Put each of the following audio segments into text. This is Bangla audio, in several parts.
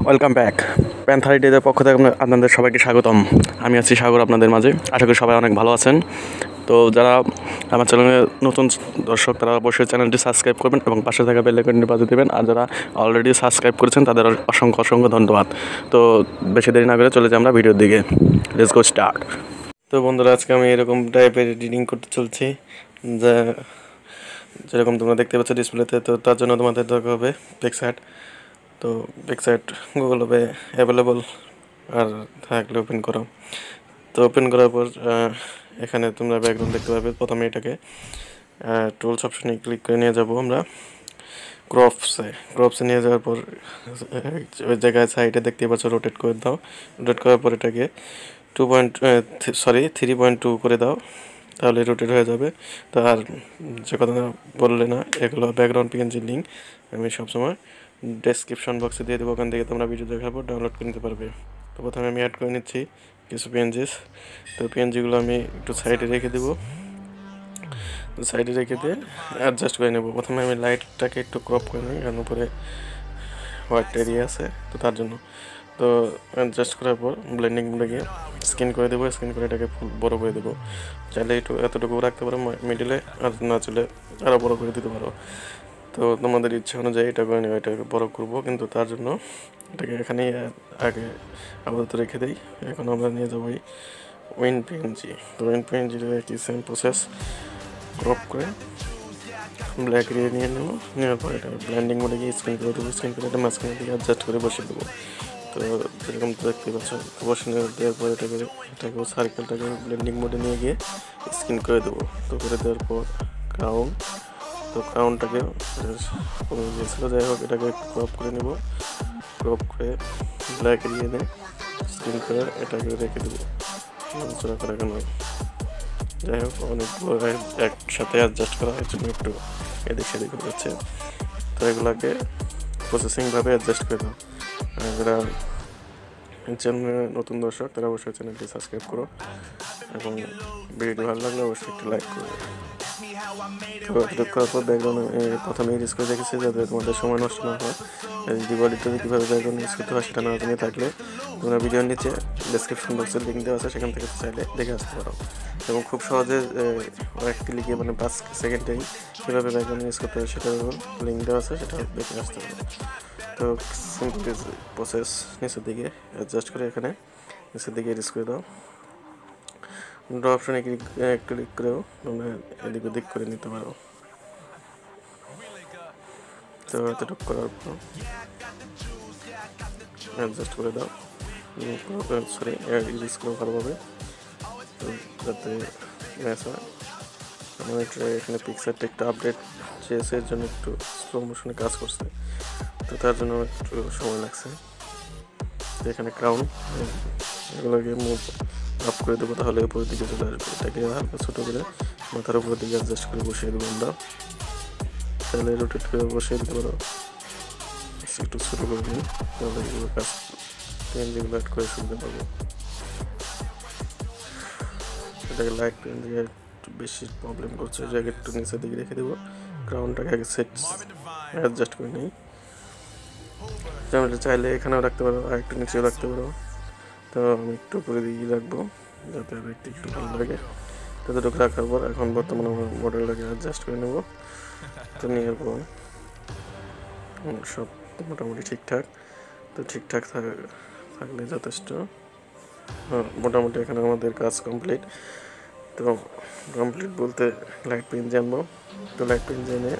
ওয়েলকাম ব্যাক প্যান্থার এডিটের পক্ষ থেকে আপনাদের সবাইকে স্বাগতম। আমি আছি সাগর আপনাদের মাঝে। আশা করি সবাই অনেক ভালো আছেন। তো যারা আমার চ্যানেলের নতুন দর্শক তারা অবশ্যই চ্যানেলটি সাবস্ক্রাইব করবেন এবং পাশে থাকা বেল আইকনটি বাজিয়ে দেবেন। আর যারা অলরেডি সাবস্ক্রাইব করেছেন তাদের অসংখ্য ধন্যবাদ। তো বেশি দেরি না করে চলে যাই আমরা ভিডিওর দিকে। Let's go start. তো বন্ধুরা, আজকে আমি এরকম টাইপের এডিটিং করতে চলছি যেরকম তোমরা দেখতে পাচ্ছ ডিসপ্লেতে। তো তার জন্য তোমাদের দরকার হবে PicsArt। তো PicsArt গুগল পে অ্যাভেলেবল আর থাকলে ওপেন করো। তো ওপেন করার পর এখানে তোমরা ব্যাকগ্রাউন্ড দেখতে পাবে। প্রথমে এটাকে টুলস অপশনে ক্লিক করে নিয়ে যাব আমরা ক্রপসে নিয়ে যাওয়ার পর ওই জায়গায় সাইডে দেখতে পাচ্ছ রোটেট করে দাও। রোটেট করার পর এটাকে 3.2 করে দাও, তাহলে রোটেট হয়ে যাবে। তো আর যে কথা বললে না, এগুলো ব্যাকগ্রাউন্ড পিএনজি লিঙ্ক আমি সবসময় ডেসক্রিপশন বক্সে দিয়ে দেবো। ওখান থেকে তোমরা ভিডিও দেখার পর ডাউনলোড করে নিতে পারবে। তো প্রথমে আমি অ্যাড করে নিচ্ছি কিছু পিএনজিস। তো পিএনজিগুলো আমি একটু সাইডে রেখে দেবো। তো সাইডে রেখে দিয়ে অ্যাডজাস্ট করে নেব। প্রথমে আমি লাইটটাকে একটু ক্রপ করে নিই, কারণ উপরে হোয়াইট এরিয়া আছে, তো তার জন্য। তো অ্যাডজাস্ট করার পর ব্লেন্ডিং মোডে গিয়ে স্ক্রিন করে দেবো। স্ক্রিন করে এটাকে ফুল বড় করে দেবো। চাইলে একটু এতটুকু রাখতে পারো মিডিলে, আর না চলে আরও বড় করে দিতে পারো। তো তোমাদের ইচ্ছা অনুযায়ী এটা করে নেবে। এটাকে বড় করবো, কিন্তু তার জন্য এটাকে এখানেই আগে আপাতত রেখে দিই। এখন আমরা নিয়ে যাবো উইন পিএনজি। তো উইন পিএনজির একটি সেম প্রসেস, ক্রপ করে ব্ল্যাক এরিয়া নিয়ে নেবো। নেওয়ার পর এটা ব্লেন্ডিং মোডে গিয়ে স্ক্রিন করে দেবো। স্ক্রিন করে এটা মাঝখানে দিকে অ্যাডজাস্ট করে বসিয়ে দেবো। তো যেরকম দেখতে পাচ্ছ বসিয়ে দেওয়ার পর এটাকে সার্কেলটাকে ব্লেন্ডিং মোডে নিয়ে গিয়ে স্ক্রিন করে দেবো। তো করে দেওয়ার পর ক্রাউনটাকে কমে গিয়েছিলো, যাই হোক এটাকে ক্রপ করে নেব। ক্রপ করে ব্ল্যাক এরিয়া নিয়ে স্ক্রিন করে এটাকে রেখে দেবো। নড়াচড়া করা কেন, যাই হোক অনেকগুলো একসাথে অ্যাডজাস্ট করা হয় জন্য একটু এদিক সেদিক হয়ে যাচ্ছে। তো এগুলোকে প্রসেসিংভাবে অ্যাডজাস্ট করে দাও। যারা চ্যানেলে নতুন দর্শক তারা অবশ্যই চ্যানেলটি সাবস্ক্রাইব করো এবং ভিডিও ভালো লাগলে অবশ্যই একটি লাইক করো। তো এডিট করার পর ব্যাকগ্রাউন্ড প্রথমে ইউজ করে দেখেছি যাতে তোমাদের সময় নষ্ট না হয়। ডিভাইডিতে কীভাবে ব্যাকগ্রাউন্ড ইউজ করতে হয় সেটা না জেনে থাকলে তোমরা ভিডিওর নিচে ডেসক্রিপশন বক্সের লিঙ্ক দেওয়া আছে, সেখান থেকে চাইলে দেখে আসতে পারো। এবং খুব সহজে এক ক্লিকে 5 সেকেন্ডেই কীভাবে ব্যাকগ্রাউন্ড ইউজ করতে হয় সেটার লিঙ্ক দেওয়া আছে, সেটা দেখে আসতে পারো। তো সিম্পল প্রসেস নিচের দিকে অ্যাডজাস্ট করে এখানে নিচের দিকে ইউজ করে দাও। ড্র অপশনে ক্লিক করেও তোমরা এদিক ওদিক করে নিতে পারো। তো এতটুকু করার পর অ্যাডজাস্ট করে দাও, ইউজ করো ভালোভাবে যাতে ম্যাচ হয়। আমার এখানে পিক্সারটা একটু আপডেট চেয়েছে, এর জন্য একটু স্লো মোশনে কাজ করছে, তো তার জন্য একটু সময় লাগছে। তো এখানে ক্রাউন এগুলোকে মুভ আপ করে দেবো, তাহলে উপরের দিকে চলে আসবে। এটাকে হালকা ছোটো করে মাথার উপরের দিকে অ্যাডজাস্ট করে বসিয়ে দেবো আমরা। তাহলে রোটেট করে বসিয়ে দিতে পারো, একটু ছোটো করে দিই, তাহলে এগুলো কাজ পেন যেগুলো অ্যাড করে সুবিধা পাবো। এটাকে লাইট পেন দিয়ে একটু বেশি প্রবলেম করছে, জায়গা একটু নিচের দিকে রেখে দেবো। ক্রাউনটাকে আগে সেট অ্যাডজাস্ট করে নিই। চাইলে এখানেও রাখতে পারো, আর একটু নিচেও রাখতে পারো। তো আমি একটু করে দিয়ে রাখবো যাতে দেখতে একটু ভালো লাগে। ততটুকু রাখার পর এখন বর্তমানে আমার মডেলটাকে অ্যাডজাস্ট করে নেব। তো নেওয়ার পর সব মোটামুটি ঠিকঠাক। তো ঠিকঠাক থাকলে যথেষ্ট। মোটামুটি এখানে আমাদের কাজ কমপ্লিট। তো কমপ্লিট বলতে লাইট পেন জানবো। তো লাইট পেন জেনে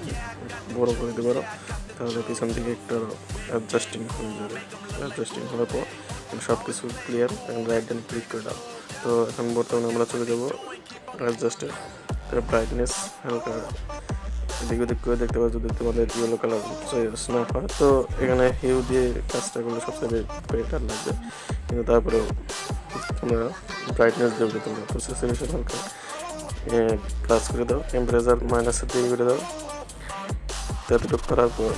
বড়ো করে দিতে পারো, তাহলে পিছন দিকে একটু অ্যাডজাস্টিং হয়ে যাবে। অ্যাডজাস্টিং হওয়ার পর সব কিছু ক্লিয়ার, এখন রাইট হ্যান্ড ক্লিক করে দাও। তো এখন বর্তমানে আমরা চলে যাবো অ্যাডজাস্টে। ব্রাইটনেস হালকা এদিক ওদিক করে দেখতে পাচ্ছ, যদি তোমাদের ইয়েলো কালার চয়েস না হয় তো এখানে হিউ দিয়ে কাজটা করলে সবচেয়ে বেটার লাগবে। কিন্তু তারপরেও তোমরা ব্রাইটনেস দেবে, তোমরা তো স্যাচুরেশন হালকা প্লাস করে দাও, টেম্পারেচার -3 করে দাও। এতটুকু করার পর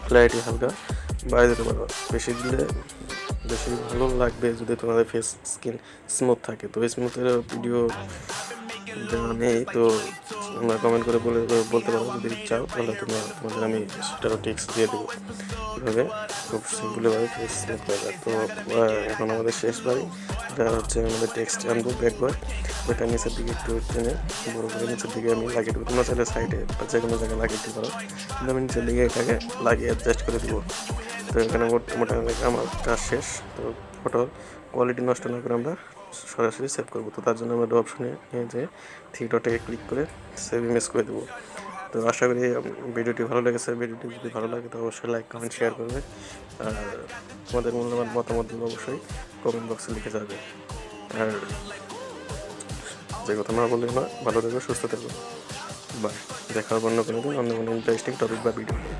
ক্ল্যারিটি হালকা বাড়িয়ে দিতে পারো। বেশি দিলে বেশি ভালো লাগবে যদি তোমাদের ফেস স্কিন স্মুথ থাকে। তো স্মুথের ভিডিও নেই, তো তোমরা কমেন্ট করে বলতে পারো যদি চাও, তাহলে তোমাদের আমি সেটারও টিপস দিয়ে দেবো কীভাবে খুব সিম্পলভাবে পেজ সিলেক্ট করা যায়। তো এখন আমাদের শেষ বাড়ি, এটা হচ্ছে আমাদের টেক্সট আনবো ব্যাকওয়ার্ড, ওইটা নিচের দিকে একটু টেনে বড় করে নিচের দিকে আমি লাগিয়ে দেবো। তোমরা চাইলে সাইডে বা যে কোনো জায়গায় লাগিয়ে দিতে পারো, কিন্তু আমি নিচের দিকে এটাকে লাগিয়ে অ্যাডজাস্ট করে দিব। তো এখানে মোটামুটি আমার কাজ শেষ। তো ফটোর কোয়ালিটি নষ্ট না করে আমরা সরাসরি সেভ করবো। তো তার জন্য আমরা অপশনে নিয়ে যে থ্রি ডটে ক্লিক করে সেভ ইমেজ করে দেবো। তো আশা করি ভিডিওটি ভালো লেগেছে। ভিডিওটি যদি ভালো লাগে তো অবশ্যই লাইক কমেন্ট শেয়ার করবে, আর তোমাদের মূল্যবান মতামতগুলো অবশ্যই কমেন্ট বক্সে লিখে যাবে। আর যে কথা না বললে না, ভালো থাকবে, সুস্থ থাকবে, বাই। দেখা হবে অন্য কোনো দিন অন্য কোনো ইন্টারেস্টিং টপিক বা ভিডিও নিয়ে।